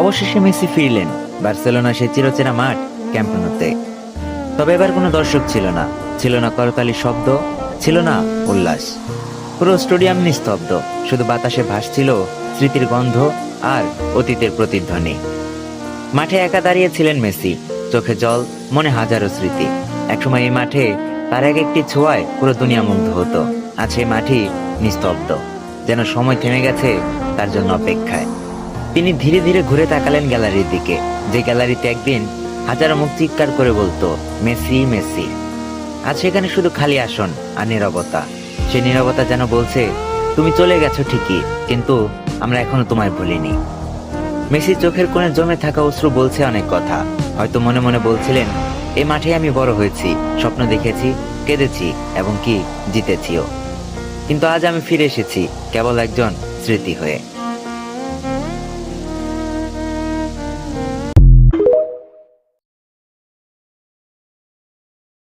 অবশেষে মেসি ফিরলেন বার্সেলোনা সেই চিরচেনা মাঠ ক্যাম্প নুতে। তবে এবার কোনো দর্শক ছিল না, ছিল না করতালি শব্দ, ছিল না উল্লাস। পুরো স্টেডিয়াম নিস্তব্ধ, শুধু বাতাসে ভাসছিল স্মৃতির গন্ধ আর অতীতের প্রতিধ্বনি। মাঠে একা দাঁড়িয়েছিলেন মেসি, চোখে জল, মনে হাজারো স্মৃতি। একসময় এই মাঠে তার এক একটি ছোঁয়ায় পুরো দুনিয়া মুগ্ধ হতো। আজ এই মাঠই নিস্তব্ধ, যেন সময় থেমে গেছে তার জন্য অপেক্ষায়। তিনি ধীরে ধীরে ঘুরে তাকালেন গ্যালারির দিকে, যে গ্যালারিতে একদিন হাজারো মুখ চিৎকার করে বলতো মেসি মেসি। আজ সেখানে শুধু খালি আসন আর নীরবতা। সেই নীরবতা যেন বলছে, তুমি চলে গেছো ঠিকই, কিন্তু আমরা এখনো তোমায় ভুলিনি। মেসির চোখের কোণে জমে থাকা অশ্রু বলছে অনেক কথা। হয়তো মনে মনে বলছিলেন, এই মাঠে আমি বড় হয়েছি, স্বপ্ন দেখেছি, কেঁদেছি এবং কি জিতেছিও। কিন্তু আজ আমি ফিরে এসেছি কেবল একজন স্মৃতি হয়ে।